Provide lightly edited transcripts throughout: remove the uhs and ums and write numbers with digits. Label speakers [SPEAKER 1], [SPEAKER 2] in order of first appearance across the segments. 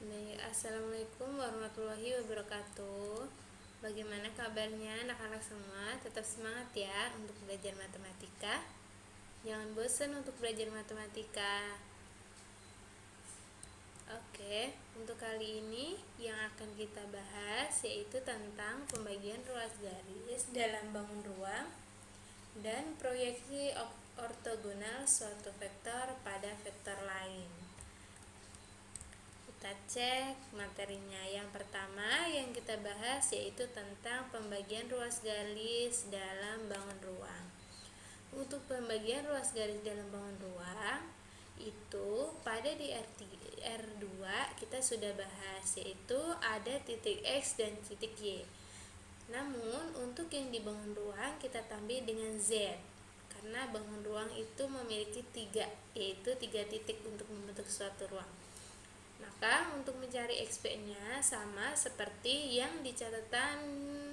[SPEAKER 1] Baik, assalamualaikum warahmatullahi wabarakatuh. Bagaimana kabarnya anak-anak semua? Tetap semangat ya untuk belajar matematika. Jangan bosan untuk belajar matematika. Oke, untuk kali ini yang akan kita bahas yaitu tentang pembagian ruas garis dalam bangun ruang dan proyeksi ortogonal suatu vektor pada vektor lain. Kita cek materinya. Yang pertama yang kita bahas yaitu tentang pembagian ruas garis dalam bangun ruang. Untuk pembagian ruas garis dalam bangun ruang itu pada di R2 kita sudah bahas, yaitu ada titik X dan titik Y. Namun untuk yang di bangun ruang kita tambah dengan Z, karena bangun ruang itu memiliki yaitu 3 titik untuk membentuk suatu ruang. Maka untuk mencari XP-nya sama seperti yang di catatan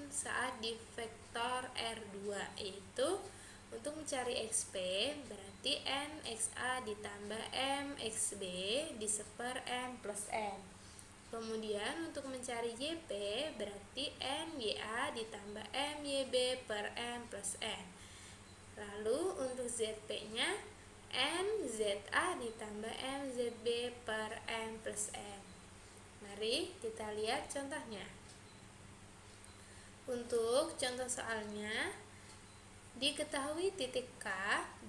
[SPEAKER 1] saat di vektor R2, yaitu untuk mencari XP berarti N XA ditambah M XB diseper M plus N. Kemudian untuk mencari YP berarti N YA ditambah M YB per M plus N. Lalu untuk ZP-nya N ZA ditambah M ZB per M plus N. Mari kita lihat contohnya. Untuk contoh soalnya, diketahui titik K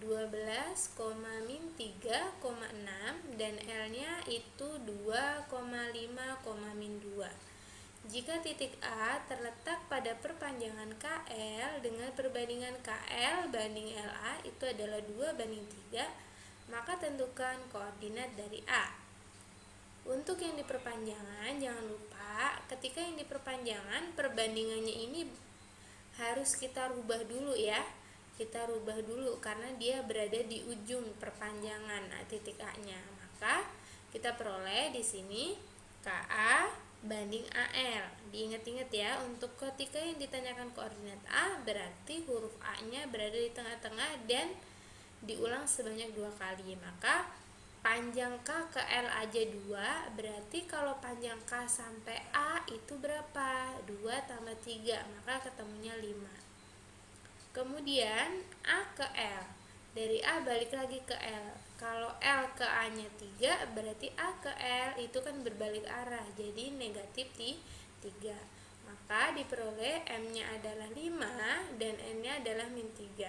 [SPEAKER 1] 12,-3,6 dan L-nya itu 2,5,-2. Jika titik A terletak pada perpanjangan KL dengan perbandingan KL banding LA itu adalah 2:3, maka tentukan koordinat dari A. Untuk yang di perpanjangan, jangan lupa ketika yang di perpanjangan perbandingannya ini harus kita rubah dulu ya. Kita rubah dulu karena dia berada di ujung perpanjangan titik A-nya. Maka kita peroleh di sini KA banding AL. Diingat-ingat ya, untuk ketika yang ditanyakan koordinat A berarti huruf A-nya berada di tengah-tengah dan diulang sebanyak 2 kali. Maka panjang K ke L aja 2, berarti kalau panjang K sampai A itu berapa? 2 tambah 3, maka ketemunya 5. Kemudian A ke L, dari A balik lagi ke L. Kalau L ke A nya 3, berarti A ke L itu kan berbalik arah, jadi negatif 3. Maka diperoleh M nya adalah 5 dan N nya adalah min 3.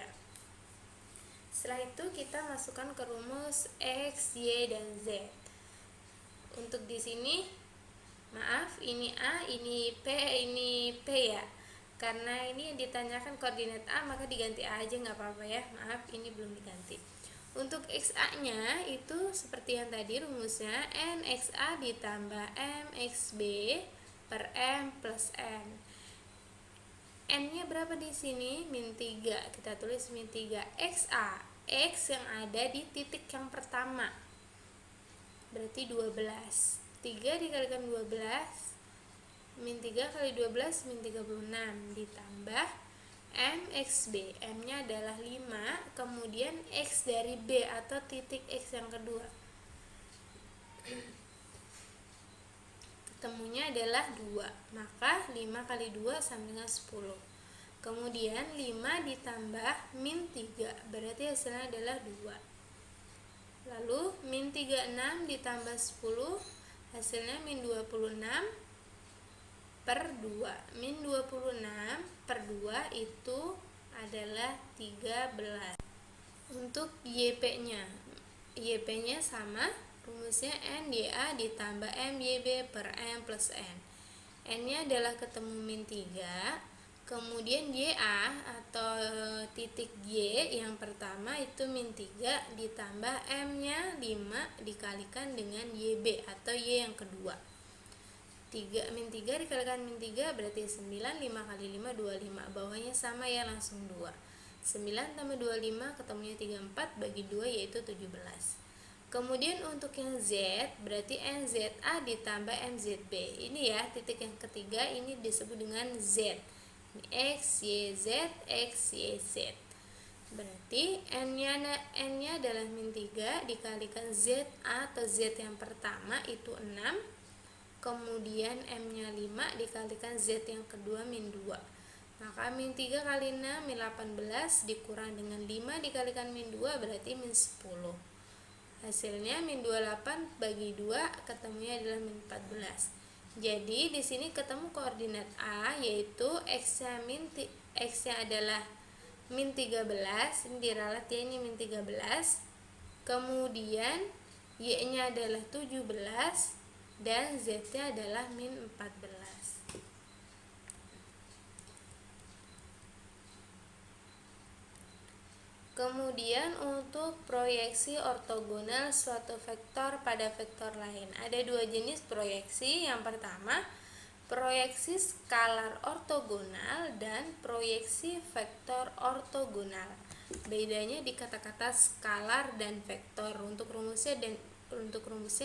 [SPEAKER 1] Setelah itu kita masukkan ke rumus X, Y, dan Z. Untuk di sini, maaf, ini A, ini P ya. Karena ini yang ditanyakan koordinat A, maka diganti A aja nggak apa-apa ya. Maaf, ini belum diganti. Untuk XA-nya itu seperti yang tadi rumusnya, NXA ditambah MXB per M plus N. N-nya berapa di sini? Min 3. Kita tulis min 3. XA, X yang ada di titik yang pertama. Berarti 12. 3 dikalikan 12, min 3 kali 12 min 36 ditambah MXB. M-nya adalah 5, kemudian X dari B atau titik X yang kedua. Ketemunya adalah 2, maka 5 kali 2 sama dengan 10. Kemudian 5 ditambah min 3, berarti hasilnya adalah 2. Lalu min 36 ditambah 10, hasilnya min 26 per 2. Min 26 per 2 itu adalah 13. Untuk YP-nya sama, rumusnya N YA ditambah M YB per M plus N. N-nya adalah ketemu min 3, kemudian YA atau titik Y yang pertama itu min 3 ditambah M-nya 5 dikalikan dengan YB atau Y yang kedua. Min 3 dikalikan min 3 berarti 9, 5 kali 5 25. Bawahnya sama ya, langsung 2. 9 tambah 25 ketemunya 34, bagi 2 yaitu 17. Kemudian untuk yang Z berarti NZA ditambah NZB. Ini ya titik yang ketiga, ini disebut dengan Z. Ini X, Y, Z, X, Y, Z. Berarti N-nya adalah min 3 dikalikan ZA atau Z yang pertama itu 6 kemudian M-nya 5 dikalikan Z yang kedua min 2. Maka min 3 kali 6 min 18 dikurang dengan 5 dikalikan min 2 berarti min 10. Hasilnya min 28 bagi 2 ketemunya adalah min 14. Jadi di sini ketemu koordinat A yaitu X-nya adalah min 13, ini diralat ya, ini min 13. Kemudian Y-nya adalah 17 dan Z-nya adalah min 14. Kemudian untuk proyeksi ortogonal suatu vektor pada vektor lain. Ada dua jenis proyeksi. Yang pertama, proyeksi skalar ortogonal dan proyeksi vektor ortogonal. Bedanya di kata-kata skalar dan vektor. Untuk rumusnya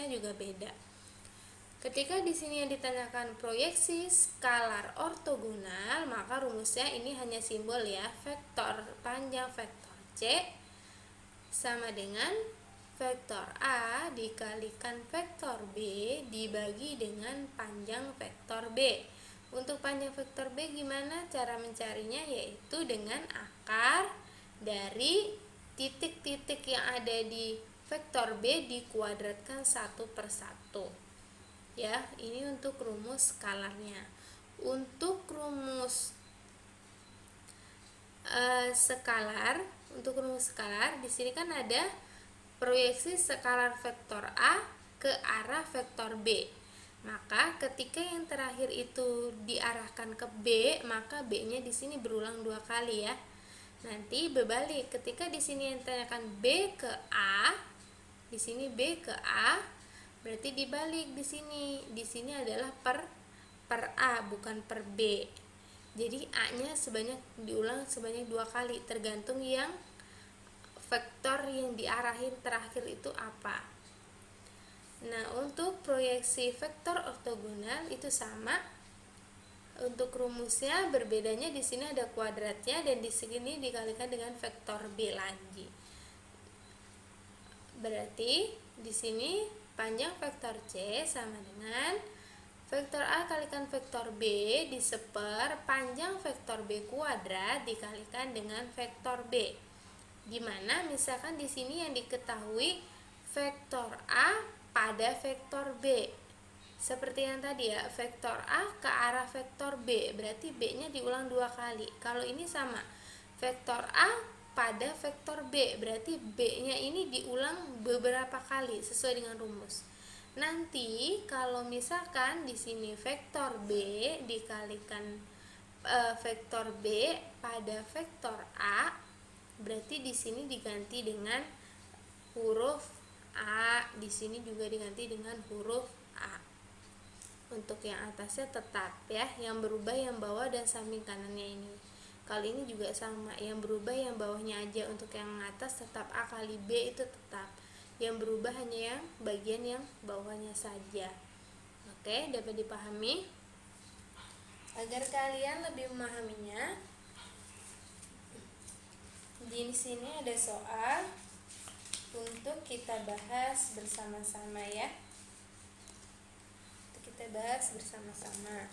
[SPEAKER 1] juga beda. Ketika di sini yang ditanyakan proyeksi skalar ortogonal, maka rumusnya ini hanya simbol ya, vektor panjang vektor C sama dengan vektor A dikalikan vektor B dibagi dengan panjang vektor B. Untuk panjang vektor B gimana cara mencarinya? Yaitu dengan akar dari titik-titik yang ada di vektor B dikuadratkan satu per satu. Ya, ini untuk rumus skalarnya. Untuk rumus skalar, di sini kan ada proyeksi skalar vektor A ke arah vektor B. Maka ketika yang terakhir itu diarahkan ke B, maka B-nya di sini berulang 2 kali ya. Nanti berbalik, ketika di sini yang ditanyakan B ke A, di sini B ke A, berarti dibalik di sini. Di sini adalah per A bukan per B. Jadi A-nya diulang sebanyak 2 kali, tergantung yang vektor yang diarahin terakhir itu apa. Nah, untuk proyeksi vektor ortogonal itu sama. Untuk rumusnya berbedanya di sini ada kuadratnya dan di sini dikalikan dengan vektor B lagi. Berarti di sini panjang vektor C sama dengan vektor A kalikan vektor B diseper panjang vektor B kuadrat dikalikan dengan vektor B. Dimana misalkan di sini yang diketahui vektor A pada vektor B. Seperti yang tadi ya, vektor A ke arah vektor B, berarti B-nya diulang 2 kali. Kalau ini sama, vektor A pada vektor B, berarti B-nya ini diulang beberapa kali sesuai dengan rumus. Nanti kalau misalkan di sini vektor B dikalikan vektor B pada vektor A, berarti di sini diganti dengan huruf A, di sini juga diganti dengan huruf A. Untuk yang atasnya tetap ya, yang berubah yang bawah dan samping kanannya ini. Kali ini juga sama, yang berubah yang bawahnya aja. Untuk yang atas tetap A kali B itu tetap. Yang berubah hanya yang bagian yang bawahnya saja. Oke, dapat dipahami? Agar kalian lebih memahaminya, di sini ada soal untuk kita bahas bersama-sama ya. Kita bahas bersama-sama.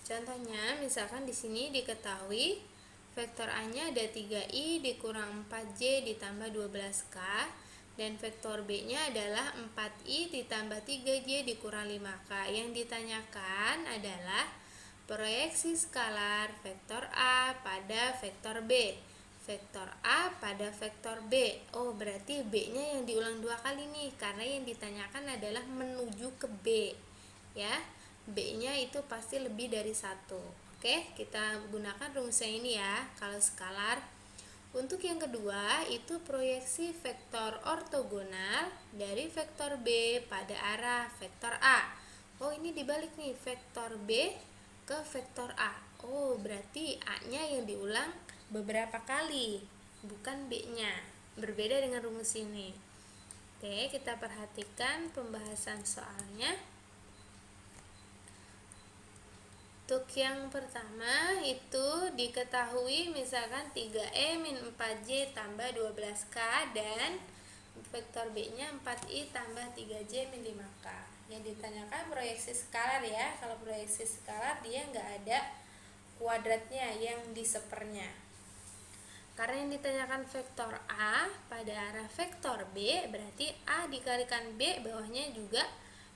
[SPEAKER 1] Contohnya, misalkan di sini diketahui vektor A-nya ada 3i dikurang 4j ditambah 12k. Dan vektor B-nya adalah 4i ditambah 3j dikurang 5k. Yang ditanyakan adalah proyeksi skalar vektor A pada vektor B. Vektor A pada vektor B. Oh, berarti B-nya yang diulang 2 kali nih, karena yang ditanyakan adalah menuju ke B. Ya, B-nya itu pasti lebih dari 1. Oke, kita gunakan rumusnya ini ya, kalau skalar. Untuk yang kedua, itu proyeksi vektor ortogonal dari vektor B pada arah vektor A. Oh, ini dibalik nih, vektor B ke vektor A. Oh, berarti A-nya yang diulang beberapa kali, bukan B-nya. Berbeda dengan rumus ini. Oke, kita perhatikan pembahasan soalnya. Untuk yang pertama itu diketahui misalkan 3e min 4j tambah 12k dan vektor B nya 4i tambah 3j min 5k. Yang ditanyakan proyeksi skalar ya. Kalau proyeksi skalar dia nggak ada kuadratnya yang disepernya. Karena yang ditanyakan vektor A pada arah vektor B, berarti A dikalikan B, bawahnya juga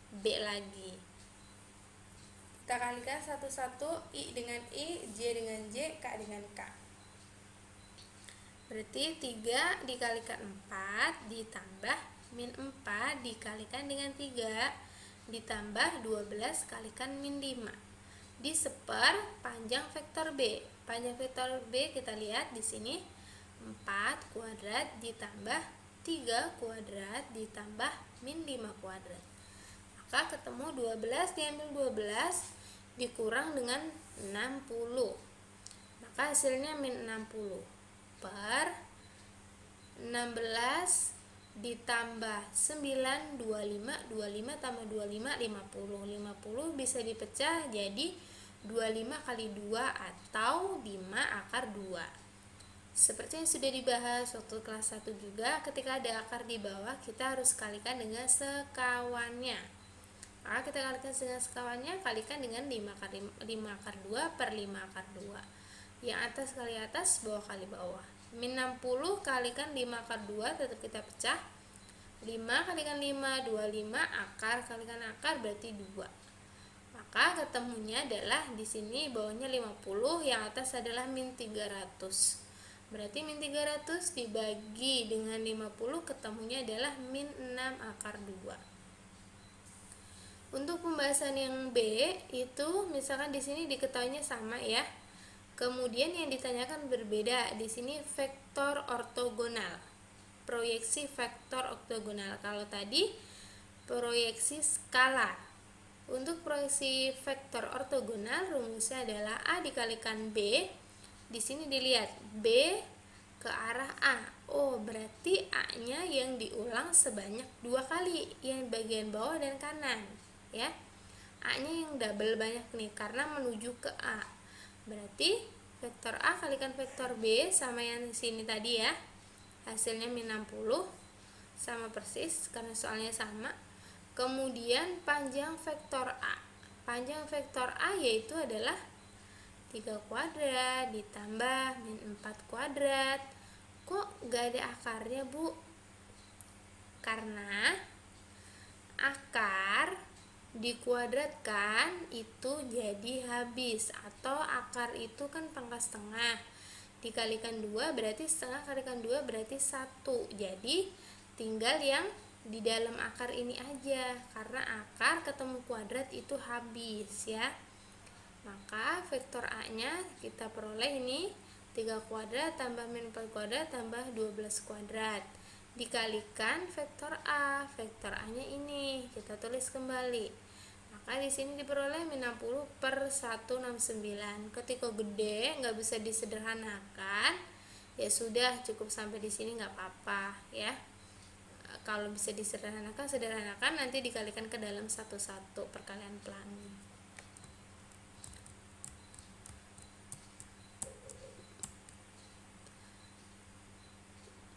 [SPEAKER 1] B lagi. Kita kalikan satu-satu, I dengan I, J dengan J, K dengan K. Berarti 3 dikalikan 4 ditambah min 4 dikalikan dengan 3 ditambah 12 kalikan min 5 diseper panjang vektor B. Panjang vektor B kita lihat di sini 4 kuadrat ditambah 3 kuadrat ditambah min 5 kuadrat. Maka ketemu 12 diambil 12 dikurang dengan 60. Maka hasilnya min 60 per 16 ditambah 9, 25 tambah 25, 50 bisa dipecah jadi 25 kali 2 atau 5 akar 2. Seperti yang sudah dibahas waktu kelas 1 juga, ketika ada akar di bawah kita harus kalikan dengan sekawannya. Maka kita kalikan dengan sekawannya, kalikan dengan 5 akar 2 per 5 akar 2. Yang atas kali atas, bawah kali bawah. Min 60 kalikan 5 akar 2, tetap kita pecah. 5 kalikan 5, 25 akar kalikan akar berarti 2. Maka ketemunya adalah di sini bawahnya 50, yang atas adalah min 300. Berarti min 300 dibagi dengan 50 ketemunya adalah min 6 akar 2. Untuk pembahasan yang B itu misalkan di sini diketahuinya sama ya. Kemudian yang ditanyakan berbeda. Di sini vektor ortogonal. Proyeksi vektor ortogonal. Kalau tadi proyeksi skalar. Untuk proyeksi vektor ortogonal rumusnya adalah A dikalikan B. Di sini dilihat B ke arah A. Oh, berarti A-nya yang diulang sebanyak 2 kali, yang bagian bawah dan kanan, ya. A-nya yang double banyak nih karena menuju ke A. Berarti vektor A kalikan vektor B sama yang sini tadi ya. Hasilnya min 60 sama persis karena soalnya sama. Kemudian panjang vektor A. Panjang vektor A yaitu adalah 3 kuadrat ditambah min 4 kuadrat. Kok gak ada akarnya, Bu? Karena akar dikuadratkan itu jadi habis, atau akar itu kan pangkat setengah dikalikan 2 berarti setengah kalikan 2 berarti 1. Jadi tinggal yang di dalam akar ini aja, karena akar ketemu kuadrat itu habis ya. Maka vektor A nya kita peroleh ini 3 kuadrat tambah min 4 kuadrat tambah 12 kuadrat dikalikan vektor A. Vektor A nya ini kita tulis kembali. Maka di sini diperoleh min 60 per 169. Ketika gede nggak bisa disederhanakan, ya sudah cukup sampai di sini nggak apa-apa ya. Kalau bisa disederhanakan, sederhanakan, nanti dikalikan ke dalam satu-satu perkalian pelangi.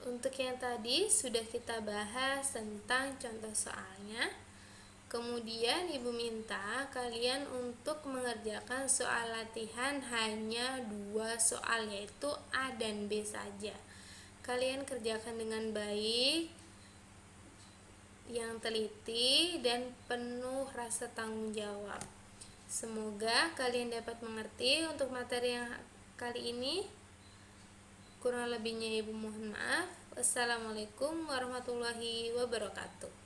[SPEAKER 1] Untuk yang tadi sudah kita bahas tentang contoh soalnya. Kemudian Ibu minta kalian untuk mengerjakan soal latihan hanya 2 soal, yaitu A dan B saja. Kalian kerjakan dengan baik, yang teliti dan penuh rasa tanggung jawab. Semoga kalian dapat mengerti. Untuk materi yang kali ini kurang lebihnya Ibu mohon maaf. Wassalamualaikum warahmatullahi wabarakatuh.